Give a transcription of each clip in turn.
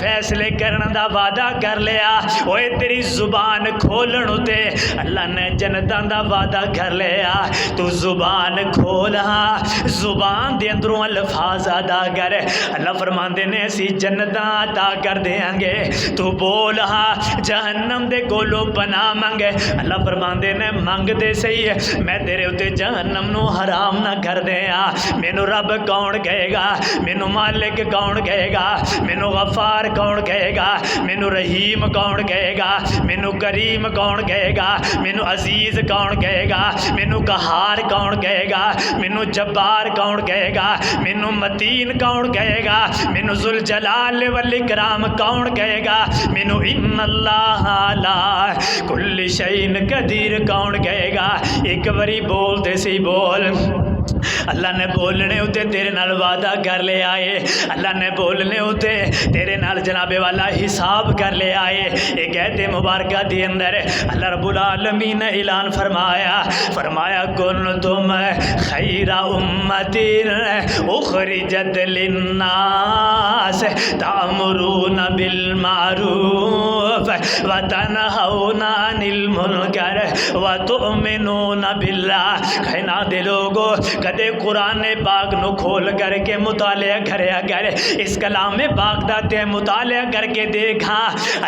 فیصلے کرنے دا وعدہ کر لیا، اوے تیری زبان کھولن اتے اللہ نے جنتاں دا وعدہ کر لیا، تو زبان کھول ہاں، زبان دے اندروں الفاظ ادا کر، اللہ فرماندے نے اسی جنتاں عطا کر دیاں گے، تو بول ہاں، جہنم دے کولوں پناہ منگے، اللہ فرماندے نے منگ دے صحیح میں تیرے اتے جہنم نو حرام نہ کر دیاں۔ مینو رب کون کہے گا، مینو مالک کون کہے گا، مینو غفار کون کہے گا، مینو رحیم کون کہے گا، مینو کریم کون کہے گا، مینو عزیز کون کہے گا، مینو قہار کون کہے گا، مینو جبار کون کہے گا، مینو متین کون کہے گا، مینو ذوالجلال والاکرام کون کہے گا، مینو ان اللہ علی کل شیء قدیر کون کہے گا۔ ایک باری بول دے سی بول، اللہ نے بولنے ہوتے تیرے نال وعدہ کر لے آئے، اللہ نے بولنے ہوتے تیرے نال جناب والا حساب کر لے آئے۔ ایک کہتے مبارکہ دی اندر اللہ رب العالمین نے اعلان فرمایا کنتم خیر امت اخرجت للناس تأمرون بالمعروف وتنہون عن المنکر وتؤمنون باللہ۔ کہنا دے لوگو کدے قرآن پاک نو کھول کر کے مطالعہ کریا کر، اس کلام پاک دا تے مطالعہ کر کے دیکھا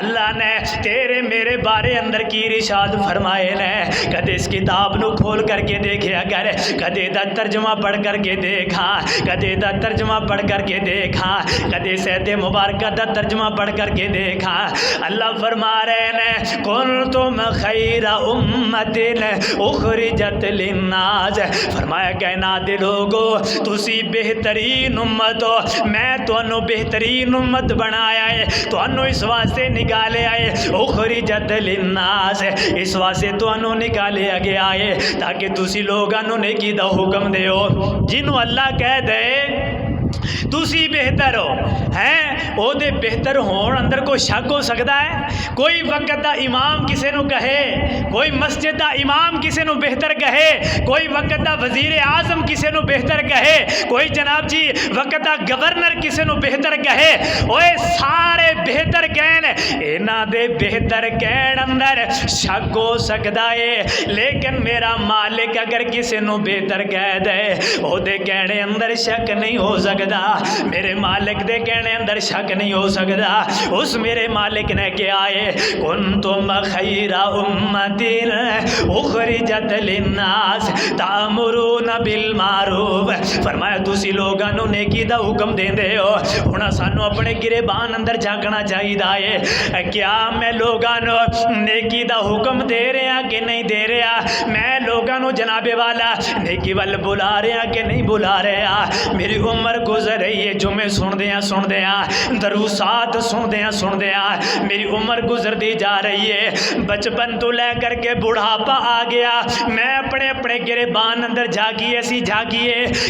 اللہ نے تیرے میرے بارے اندر کی ارشاد فرمائے نے۔ کدے اس کتاب نو کھول کر کے دیکھیا کر، کدے دا ترجمہ پڑھ کر کے دیکھا، کدے دا ترجمہ پڑھ کر کے دیکھا، کدے سیت مبارکہ دا ترجمہ پڑھ کر کے دیکھا۔ اللہ فرما رہے نے کنتم خیر امت اخرجت للناس، فرمایا کہنا دے لوگو تسی بہترین امت ہو، میں تانوں بہترین امت بنایا ہے، تانوں اس واسطے نکالے آئے اخرجت للناس، اس واسطے تانوں نکالے گیا ہے تاکہ تسی لوگاں نوں نیکی دا حکم دیو۔ جنوں اللہ کہہ دے تسی بہتر ہو ہیں او دے بہتر ہون اندر کوئی شک ہو سکتا ہے؟ کوئی وقت دا امام کسے نو کہے، کوئی مسجد دا امام کسے نو بہتر کہے، کوئی وقت دا وزیر اعظم کسے نو بہتر کہے، کوئی جناب جی وقت دا گورنر کسے نو بہتر کہے، اوے سارے بہتر کہن، اینا دے بہتر کہن اندر شک ہو سکتا ہے، لیکن میرا مالک اگر کسے نو بہتر کہہ دے او دے کہنے اندر شک نہیں ہو سکتا، میرے مالک دے کہنے اندر شک نہیں ہو سکتا۔ اس میرے مالک نے کیا ہے کنتم خیر امت اخرجت للناس تأمرون بالمعروف، فرمایا تسی لوگاں نوں نیکی دا حکم دیندے ہو۔ ہن سانو اپنے گریبان اندر جھانکنا چاہیے ہے کیا میں لوگاں نوں نیکی دا حکم دے رہا کہ نہیں دے رہا، میں لوگاں نوں جناب والا نیکی ول بلا رہا کہ نہیں بلا رہا۔ میری عمر گزر رہی ہے، جمعے سن دیاں دروسات سن دیاں میری عمر گزر دی جا رہی ہے، بچپن تو لے کر کے بڑھاپا آ گیا، میں اپنے گریبان اندر جھاگیے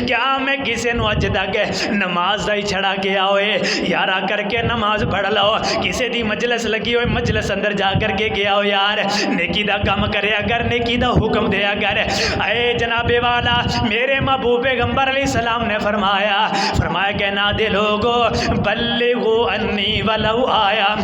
کیا میں کسے نو اج تک نماز دا ہی چھڑا کے ہوئے یارا کر کے نماز پڑھ لو، کسے دی مجلس لگی ہوئے مجلس اندر جا کر کے گیا ہو یار نیکی دا کام کریا کر، نیکی دا حکم دیا کر۔ اے جناب والا میرے محبوب پیغمبر علیہ السلام نے فرمایا کہنا دے لوگو بلغو انی ولو آیا،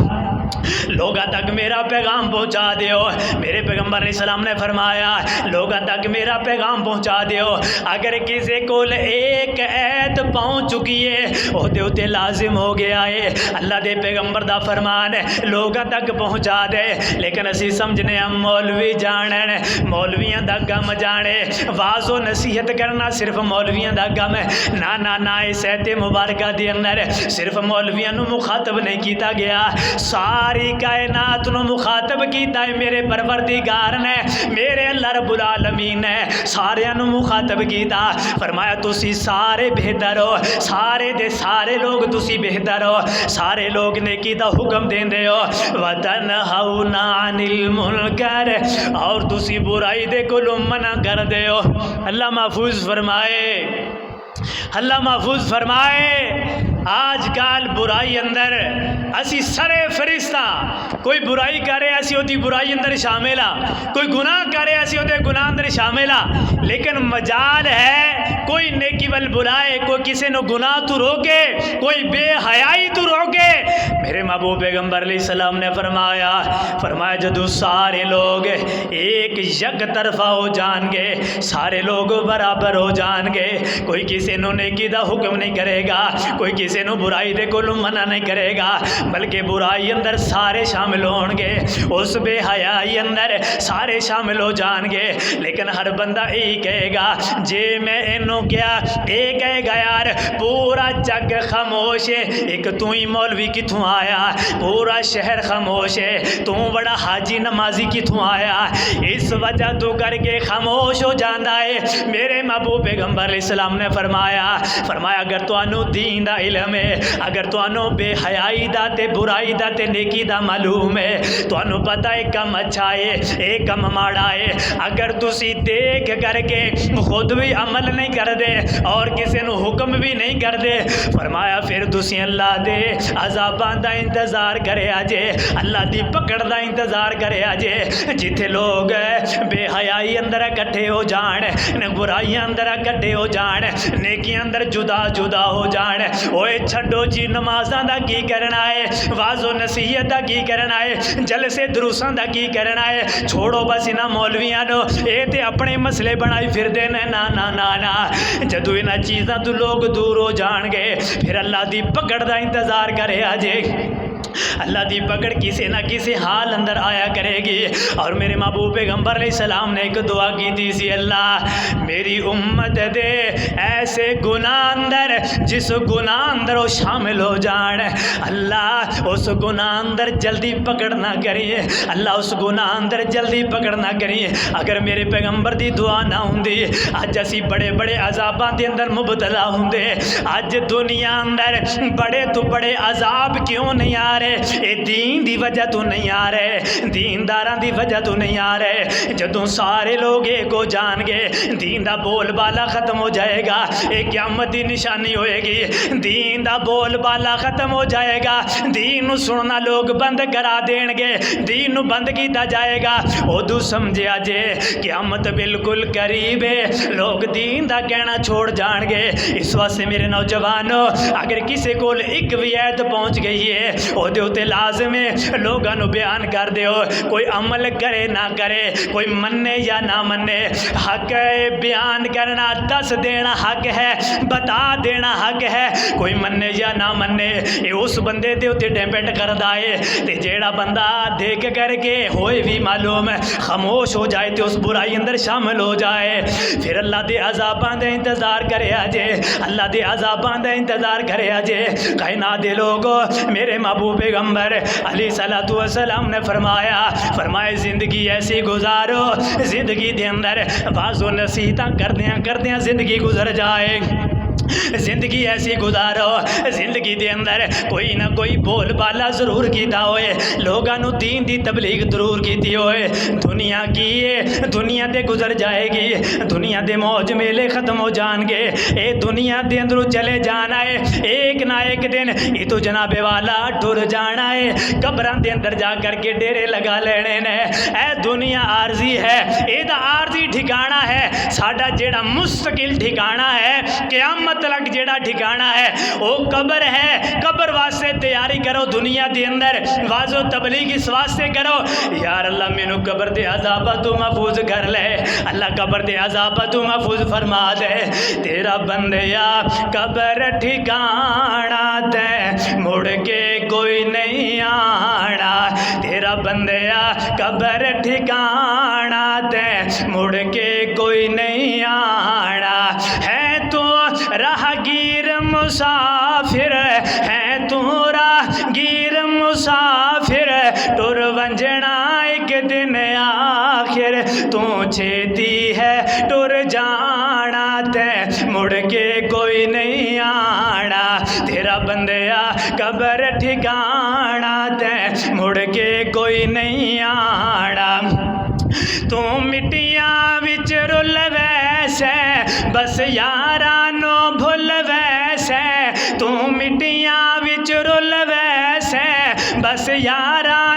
لوگاں تک میرا پیغام پہنچا دیو۔ میرے پیغمبر علیہ السلام نے فرمایا لوگاں تک میرا پیغام پہنچا دیو، اگر کسی کو ایک ایت پہنچ چکی ہے وہ دے اتے لازم ہو گیا ہے، اللہ دے پیغمبر دا فرمان ہے لوگاں تک پہنچا دے۔ لیکن اسی سمجھنے ہم مولوی جانن، مولویاں دا کم جانے، واز و نصیحت کرنا صرف مولویاں دا کم ہے، نہ اس ایت مبارکہ دی اندر صرف مولویاں نو مخاطب نہیں کیتا گیا، ساری کائنات نو مخاطب کیتا ہے میرے پروردگار نے، میرے اللہ رب العالمین نے سارے نو مخاطب کیتا، فرمایا تسی سارے بہتر ہو، سارے دے سارے لوگ تسی بہتر ہو، سارے لوگ نیکی دا حکم دیندے ہو، وتنہون عن المنکر، اور تسی برائی دے کولوں منع کر دے ہو۔ اللہ محفوظ فرمائے، اللہ محفوظ فرمائے۔ آج کل برائی اندر اسی سرے فرشتہ کوئی برائی کرے اسی ہوتی برائی اندر شامل ہاں، کوئی گناہ کرے اسی ہوتے گناہ اندر شامل ہاں، لیکن مجال ہے کوئی نیکی ول بلائے، کوئی کسی نو گناہ تو روکے، کوئی بے حیائی تو روکے۔ میرے محبوب پیغمبر علیہ السلام نے فرمایا جدو سارے لوگ ایک یک طرفہ ہو جان گے، سارے لوگ برابر ہو جان گے، کوئی کسی نو نیکی دا حکم نہیں کرے گا، کوئی کسی نو برائی دے کولوں منع نہیں کرے گا، بلکہ برائی اندر سارے شامل ہون گے، اس بے حیائی اندر سارے شامل ہو جان گے۔ لیکن ہر بندہ یہی کہے گا جے میں اینو کیا، ایک کہے گا یار پورا جگ خاموش ہے، ایک تو ہی مولوی کتوں آیا، پورا شہر خاموش ہے، تو بڑا حاجی نمازی کتوں آیا، اس وجہ تو کر کے خاموش ہو جاندہ ہے۔ میرے محبوب پیغمبر علیہ السلام نے فرمایا اگر تو انو دین دا علم ہے، اگر تو انو بے حیائی دا تے برائی دا تے نیکی دا معلوم ہے، تو انو پتہ ہے کم اچھا ہے ایک کم ماڑا ہے، اگر تسی دیکھ کر کے خود بھی عمل نہیں کر دے اور کسی نو حکم بھی نہیں کر دے، فرمایا پھر تسی اللہ دے عذاباں دا انتظار کرے آجے، اللہ دی پکڑ دا انتظار کرے آجے۔ جتھے لوگ بے حیائی اندر اکٹھے ہو جان، برائیاں اندر اکٹھے ہو جان، نیکیاں اندر جدا جدا ہو جان، اوے چھڈو جی نمازاں دا کی کرنا ہے، واز و نصیحت دا کی کرنا ہے، جلسے دروساں دا کی کرنا ہے، چھوڑو بس انہاں مولویاں نو، اے تے اپنے مسئلے بنائی پھر دے نا نا نا نا۔ جدو انہاں چیزاں تو لوگ دور ہو جان گے، پھر اللہ دی پکڑ دا انتظار کرے آجے، اللہ دی پکڑ کسی نہ کسی حال اندر آیا کرے گی۔ اور میرے محبوب پیغمبر علیہ السلام نے ایک دعا کی تھی سی، اللہ میری امت دے ایسے گناہ اندر جس گناہ اندر وہ شامل ہو جان، اللہ اس گناہ اندر جلدی پکڑ نہ کریے، اللہ اس گناہ اندر جلدی پکڑ نہ کریے۔ اگر میرے پیغمبر دی دعا نہ ہوندی اج اسی بڑے بڑے عذاباں دے اندر مبتلا ہوندے، اج دنیا اندر بڑے تو بڑے عذاب کیوں نہیں آ رہے؟ اے دین دی وجہ تو نہیں آ رہے، دینداراں دی وجہ تو نہیں آ رہے۔ جدوں سارے لوگ ایک ہو جان گے، دین دا بول بالا ختم ہو جائے گا، ایک قیامت دی نشانی ہوئے گی، دین دا بول بالا ختم ہو جائے گا، دین نو سننا لوگ بند کرا دین گے، دین نو بند کیتا جائے گا، ادو سمجھیا جے قیامت بالکل قریب ہے، لوگ دین دا کہنا چھوڑ جان گے۔ اس واسطے میرے نوجوانوں، اگر کسی کول ایک ویت پہنچ گئی ہے او دے تے لازم ہے لوگاں نو بیان کر دیو، کوئی عمل کرے نہ کرے، کوئی منے یا نہ منے، حق ہے بیان کرنا، دس دینا حق ہے، بتا دینا حق ہے، کوئی منے یا نہ منے یہ اس بندے دے تے ڈیپینڈ کردا ہے۔ تے جیڑا بندہ دیکھ کر کے ہوئے بھی معلوم ہے خاموش ہو جائے تے اس برائی اندر شامل ہو جائے، پھر اللہ دے عذاباں دے انتظار کرے آجے، اللہ دے عذاباں دے انتظار کرے آجے۔ کائنات دے لوگو، میرے محبوب پیغمبر علیہ الصلوۃ والسلام نے فرمایا زندگی ایسی گزارو، زندگی دے اندر بعض و نصیحتاں کردیاں زندگی گزر جائے، زندگی ایسی گزارو زندگی دے اندر کوئی نہ کوئی بول بالا ضرور کیتا ہوئے، لوگاں نو دین دی تبلیغ ضرور کیتی ہوئے۔ دنیا کی ہے، دنیا تے گزر جائے گی، دنیا دے موج میلے ختم ہو جان گے، اے دنیا دے اندروں چلے جانا ہے، ایک نہ ایک دن یہ تو جناب والا ٹر جانا ہے، قبراں دے اندر جا کر کے ڈیرے لگا لینے نے۔ اے دنیا عارضی ہے، اے دا عارضی ٹھکانہ ہے، ساڈا جیڑا مستقل ٹھکانہ ہے قیامت تک جیڑا ٹھکانہ ہے وہ قبر ہے۔ قبر واسطے تیاری کرو، دنیا دے اندر واز و تبلیغ اس واسطے کرو، یار اللہ مینو قبر دے عذاب تو محفوظ کر لے، اللہ قبر دے عذاب تو محفوظ فرما دے، تیرا بندیا قبر ٹھکانہ تے مڑ کے کوئی نہیں آنا، تیرا بندیا قبر ٹھکانہ تے مڑ کے کوئی نہیں آنا، ہے تو راہگیر مسافر، ہے تو راہگیر مسافر، ٹر ونجنا ایک دن آخر، تو چھیتی ہے ٹر جانا تے مڑ کے کوئی نہیں آنا، تیرا بندیا قبر ٹھکانہ تے مڑ کے کوئی نہیں آنا، تو مٹیاں وچ رل ویسے بس یارانو بھول ویسے، تو مٹی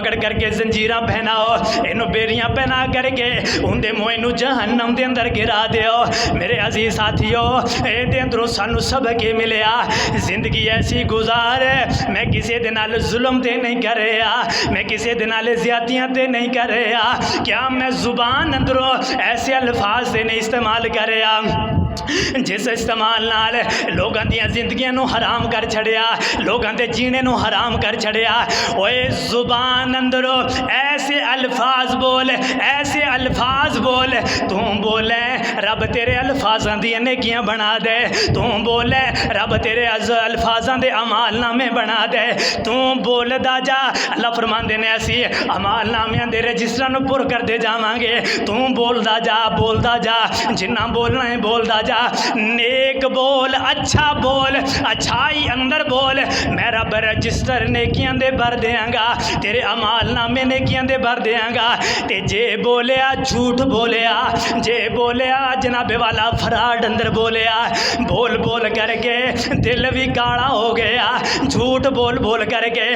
پکڑ کر کے زنجیراں پہناؤ، اینو بیڑیاں پہنا کر کے اندے موئے نو جہنم دے اندر گرا دیو۔ میرے عزیز ساتھیو، اے دے اندروں سانو سبق یہ ملیا، زندگی ایسی گزار، میں کسی دے نال ظلم تے نہیں کر رہا، میں کسی دے نال زیادتیاں تے نہیں کر رہا، کیا میں زبان اندروں ایسے الفاظ تے نہیں استعمال کر رہا جس استعمال نال لوگاں دیاں زندگیاں نو حرام کر چھڑیا، لوگاں دے جینے نو حرام کر چھڑیا۔ اوے زبان اندروں ایسے الفاظ بول، ایسے الفاظ بول، تم بولے رب تیرے الفاظاں دی نیکیاں بنا دے، تم بولے رب تیرے الفاظاں دے اعمال نامے بنا دے، تم بولدا جا، اللہ فرماندے نے اسی اعمال نامیاں دے رجسٹراں نو پر کر دے جاواں گے، تم بولدا جا، جنہ بولنا ہے بولدا جا، نیک بول، اچھا بول، اچھائی اندر بول، میں رب رجسٹر نیکیاں دے بھر دیاں گا، تیرے اعمال نامے نیکیاں دے بھر دیاں گا۔ تے جے بولیا جھوٹ بولیا، جے بولیا جناب والا فراڈ اندر بولیا، بول بول کر کے دل بھی کاڑا ہو گیا، جھوٹ بول بول کر کے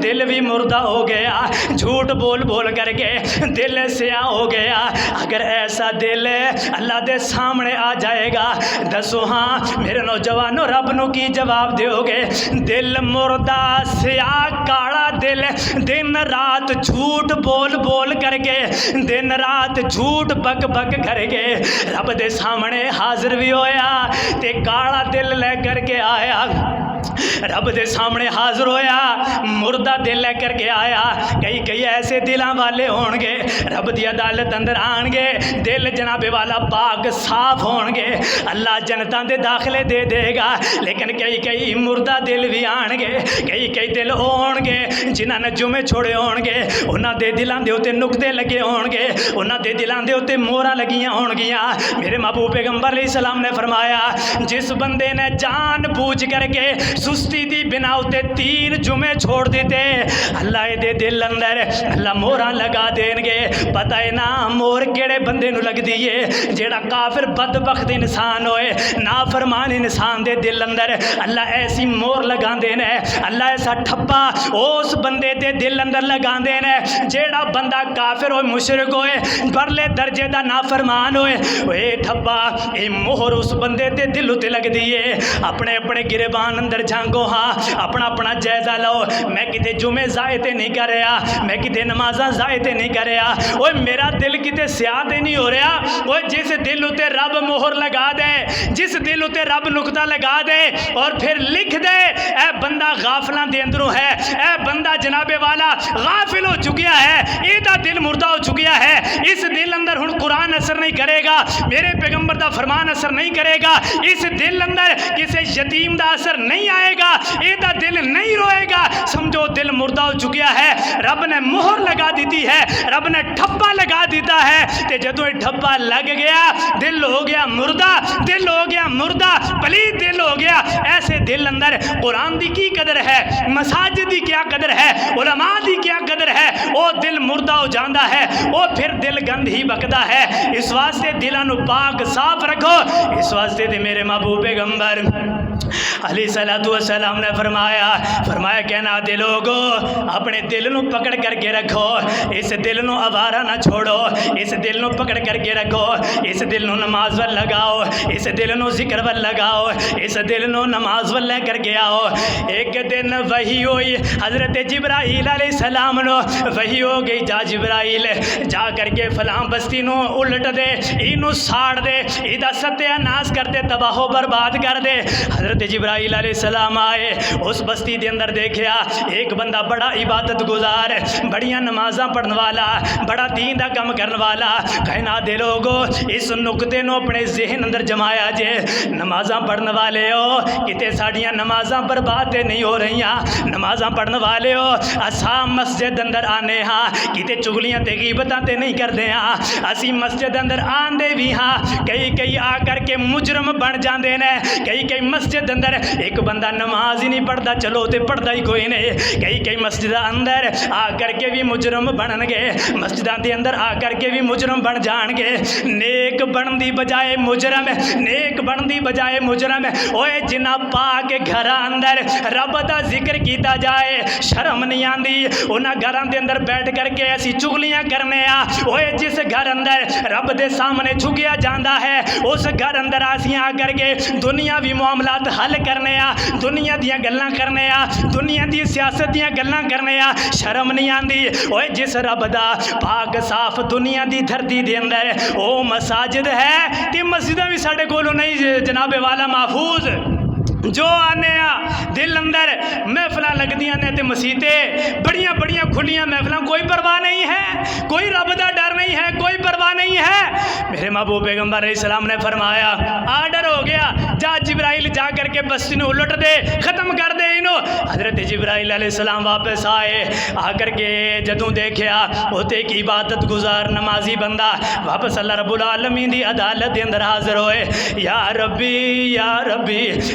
دل بھی مردہ ہو گیا، جھوٹ بول بول کر کے دل سیاہ ہو گیا۔ اگر ایسا دل اللہ دے سامنے آ جائے گا، دسو ہاں میرے نوجوانوں رب نو کی جواب دیو گے؟ دل مردہ سیاہ کاڑا دل، دن رات جھوٹ بول بول کر کے، دن رات جھوٹ بک بک کر کے رب دے سامنے حاضر بھی ہویا تے کاڑا دل لے کر کے آیا، رب دے سامنے حاضر ہویا، مردہ دل لے کر کے آیا۔ کئی ایسے دلاں والے ہون گے رب دی عدالت اندر آن گے، دل جناب والا پاک صاف ہون گے، اللہ جنتاں دے داخلے دے دے گا، لیکن کئی مردہ دل بھی آن گے، کئی دل ہون گے جنہاں نے جمعے چھوڑے ہون گے، انہاں دے دلاں دے اوتے نقطے لگے ہون گے، انہاں دے دلاں دے اوتے موہراں لگیاں ہون گیاں۔ میرے محبوب پیغمبر علیہ السلام نے فرمایا، جس بندے نے جان بوجھ کر کے سستی دی بنا اتے 3 جمعے چھوڑ دیتے، اللہ دے دل اندر اللہ موہراں لگا دین گے۔ پتہ ہے نا مور کیڑے بندے نو لگ دیئے؟ جیڑا کافر بدبخت انسان ہوئے، نافرمان انسان دے دل اندر اللہ ایسی مور لگا دین ہے، اللہ ایسا ٹھپا اس بندے دے دل اندر لگا دین ہے جیڑا بندہ کافر ہوئے، مشرک ہوئے، پرلے درجے دا نافرمان ہوئے، اے ٹھپا اے مہر اس بندے دے دل تے لگ دیئے۔ اپنے اپنے گریبان اندر جھانگو، ہاں اپنا اپنا جائزہ لو، میں کتے جمعے ضائع تے نہیں کر رہا، میں کتے نمازاں ضائع تے نہیں کر رہا، اوہ میرا دل کتے سیاہ تے نہیں ہو رہا۔ اوہ جس دل تے رب مہر لگا دے، جس دل تے رب نقطہ لگا دے اور پھر لکھ دے اے بندہ غافلاں دے اندروں ہے، اے بندہ جناب والا غافل ہو چکیا ہے، ایدہ دل مردہ ہو چکیا ہے، اس دل اندر ہن قرآن اثر نہیں کرے گا، میرے پیغمبر دا فرمان اثر نہیں کرے گا، اس دل اندر کسی یتیم دا اثر نہیں آئے گا، ایدہ دل نہیں روئے گا، سمجھو دل مردہ ہو چکیا ہے، رب نے مہر لگا دیتی ہے، رب نے ٹھپا لگا دیتا ہے، تے جدو یہ ٹھپا لگ گیا دل ہو گیا مردہ، دل ہو گیا مردہ، پلید دل ہو گیا۔ ایسے دل اندر قرآن دی کی قدر ہے، مساجد دی کیا قدر ہے، علماء دی کیا قدر ہے، او دل مردہ ہو جاندہ ہے، او پھر دل گند ہی بکدا ہے۔ اس واسطے دلانو پاک صاف رکھو، اس واسطے دے میرے محبوب پیغمبر علیہ السلام نے فرمایا کہنا دے لوگو اپنے دل نو پکڑ کر کے رکھو، اس دل نو آوارہ نہ چھوڑو، اس دل نو پکڑ کر کے رکھو، اس دل نو نماز ول لگاؤ، اس دل نو ذکر ول لگاؤ، اس دل نو نماز ول لے کر کے آؤ۔ ایک دن وحی ہوئی حضرت جبرائیل علیہ السلام نو، وحی ہو گئی جا جبرائیل جا کر کے فلاں بستی نو الٹ دے، اینو ساڑ دے، ایدہ ستیہ ناس کر دے، تباہ و برباد کر دے۔ حضرت جبرائیل علیہ السلام آئے، اس بستی دے اندر دیکھیا ایک بندہ بڑا عبادت گزار، بڑیاں نمازاں پڑھن والا، بڑا دین دا کم کرن والا، کہنا دے لوگو اس نقطے نو اپنے ذہن اندر جمایا جے، نمازاں پڑھن والے ہو کتے ساڑیاں نمازاں برباد نہیں ہو رہیاں، نمازاں پڑھن والے ہو اساں مسجد اندر آنے ہاں کتے چگلیاں تے غیبتاں تے نہیں کر دے ہاں، اسی مسجد اندر آن دے بھی ہاں، کئی آ کر کے مجرم بن جاندے نے، کئی مسجد دے اندر ایک بندہ نماز ہی نہیں پڑھتا، چلو تے پڑھتا ہی کوئی نہیں، کئی مسجد اندر آ کر کے بھی مجرم بنن گے، مسجداں دے اندر آ کر کے بھی مجرم بن جان گے، نیک بن دی بجائے مجرم، نیک بن دی بجائے مجرم، اوے جنہ پاک گھر اندر رب دا ذکر کیتا جائے شرم نہیں آندی، انہاں گھراں دے اندر بیٹھ کر کے ایسی چغلیاں کرنے آ، اوے جس گھر اندر رب دے سامنے جھکیا جاندہ ہے اس گھر اندر آسیاں آ کر کے دنیاوی معاملات حل کرنے آ، دنیا دیاں گلاں کرنے آ، دنیا دی سیاست دیاں گلاں کرنے آ، شرم نہیں آندی، اوے جس رب دا پاک صاف دنیا دی دھرتی دے اندر او مساجد ہے تے مسجداں بھی ساڈے کولوں نہیں جناب والا محفوظ، جو آنے دل اندر محفلاں لگدیاں نے تے مسیتیں بڑیاں بڑیاں کھلیاں محفلاں، کوئی پرواہ نہیں ہے، کوئی رب دا ڈر نہیں ہے، کوئی پرواہ نہیں ہے۔ میرے محبوب پیغمبر علیہ السلام نے فرمایا آرڈر ہو گیا، جا جبرائیل جا کر کے بستی نو الٹ دے، ختم کر دے انہوں۔ حضرت جبرائیل علیہ السلام واپس آئے، آ کر کے جدوں دیکھیا ہوتے ایک عبادت گزار نمازی بندہ واپس اللہ رب العالمین دی عدالت دے اندر حاضر ہوئے، یا ربی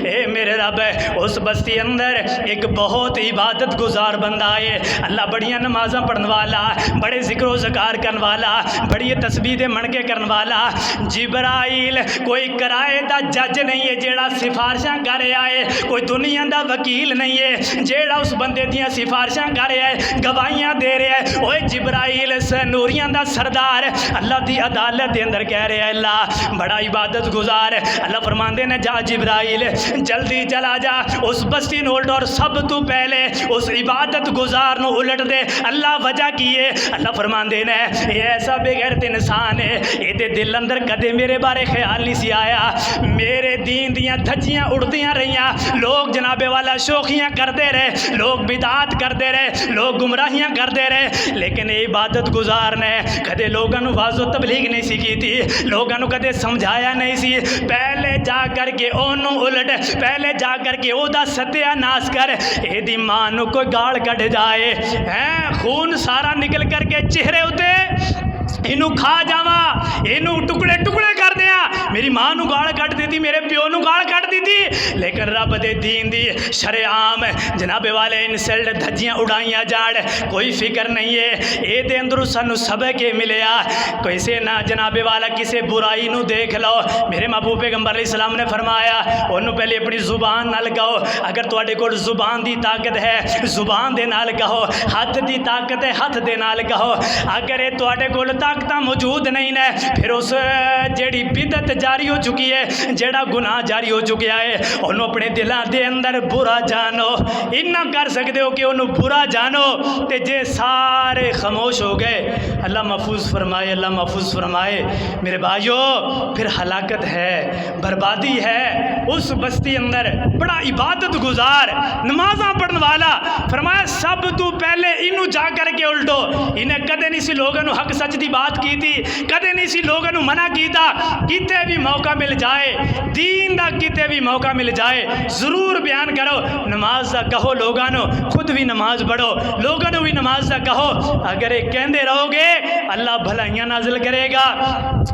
اے میرے رب، اس بستی اندر ایک بہت عبادت گزار بندہ آئے، اللہ بڑیاں نمازاں پڑھن والا، بڑے ذکر و ذکار کرن والا، بڑی تسبیح منکے کرن والا، جبرائیل کوئی کرائے دا جج نہیں ہے جیڑا سفارشاں کرے آئے، کوئی دنیا دا وکیل نہیں ہے جیڑا اس بندے دیاں سفارشاں کرے آئے، گواہیاں دے رہے ہیں، اوے جبرائیل نوریاں دا سردار اللہ دی عدالت دے اندر کہہ رہے ہیں اللہ بڑا عبادت گزار ہے، اللہ فرماندے نے جا جبرائیل جلدی چلا جا اس بستی نو الٹ، اور سب تو پہلے اس عبادت گزار نو الٹ دے، اللہ وجہ کیے، اللہ فرماندے نے یہ ایسا بے غیرت انسان ہے، یہ دے دل اندر کدے میرے بارے خیال نہیں سی آیا، میرے دین دیاں دھجیاں اڑدیاں رہیاں، لوگ جناب والا شوخیاں کرتے رہے، لوگ بدعات کرتے رہے، لوگ گمراہیاں کرتے رہے، لیکن یہ عبادت گزار نے کدے لوگاں نو واعظ و تبلیغ نہیں سی کی تھی، لوگاں نو کدے سمجھایا نہیں سی، پہلے جا کر کے اونوں الٹ، پہلے جا کر کے او دا ستیہ ناس کر، اے دی ماں نو کوئی گاڑ کٹ جائے، خون سارا نکل کر کے چہرے ہوتے اینو کھا جاوا، اینو ٹکڑے ٹکڑے کر دیا، میری ماں نو گاڑ کٹ دیتی، میرے پیو نو گاڑ کٹ دیتی، لیکن رب دے دین دی شرعام جناب والے انسلٹ دھجیاں اڑائیاں جاڑ، کوئی فکر نہیں ہے، اے دے اندر سانو سبق ملیا، کسے نہ جناب والا کسے برائی نو دیکھ لو، میرے محبوب پیغمبر علیہ السلام نے فرمایا انہوں پہلے اپنی زبان نال کہو، اگر تواڈے کول زبان دی طاقت ہے زبان دے نال کہو، ہاتھ دی طاقت ہے ہاتھ دے نال کہو، اگر اے تواڈے کول طاقتاں موجود نہیں نے پھر اس جیڑی بدعت جاری ہو چکی ہے، جیڑا گناہ جاری ہو چکیا ہے، انہوں اپنے دلاں دے اندر برا جانو، اتنا کر سکتے ہو کہ انہوں برا جانو، تے جے سارے خاموش ہو گئے، اللہ محفوظ فرمائے، اللہ محفوظ فرمائے، میرے بھائیوں پھر ہلاکت ہے، بربادی ہے اس بستی اندر، بڑا عبادت گزار نمازاں پڑھن والا، فرمایا سب تو پہلے انہوں جا کر کے الٹو، انہیں کدے نہیں سی لوگوں حق سچ دی بات کی تھی، کدے نہیں سی لوگوں منع کیتا، کتے بھی موقع مل جائے دین دا، کتے بھی موقع مل جائے ضرور بیان کرو، نماز دا کہو لوگوں، خود بھی نماز پڑھو، لوگوں بھی نماز دا کہو، اگر ایک کہندے رہو گے اللہ بھلائیاں نازل کرے گا،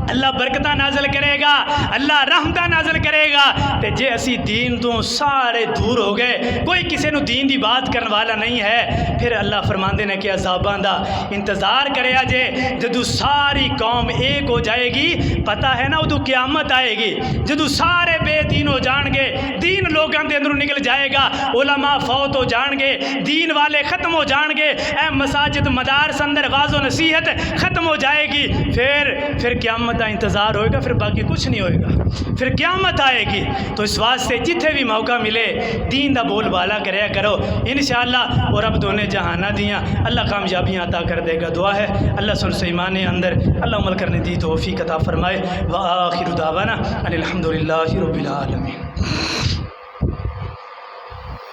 اللہ برکتہ نازل کرے گا، اللہ رحمتہ نازل کرے گا، تے جے اسی دین تو سارے دور ہو گئے، کوئی کسی نو دین دی بات کرن والا نہیں ہے، پھر اللہ فرماندے نے کہ عذاباں دا انتظار کرے جے، جدو ساری قوم ایک ہو جائے گی، پتہ ہے نا ادو قیامت آئے گی، جدو سارے بے دین ہو جان گے، دین لوگوں کے اندروں نکل جائے گا، علماء فوت ہو جان گے، دین والے ختم ہو جان گے، اے مساجد مدارس اندر واعظ و نصیحت ختم ہو جائے گی، پھر قیامت کا انتظار ہوئے گا، پھر باقی کچھ نہیں ہوئے گا، پھر قیامت آئے گی، تو اس واسطے جتھے بھی موقع ملے دین دا بول بالا کریا کرو، انشاءاللہ اور رب دونے جہانہ دیاں اللہ کامیابیاں عطا کر دے گا، دعا ہے اللہ سن سے ایمان اندر اللہ عمل کرنے دی توفیق عطا فرمائے، وآخر دعوانا الحمدللہ رب العالمین۔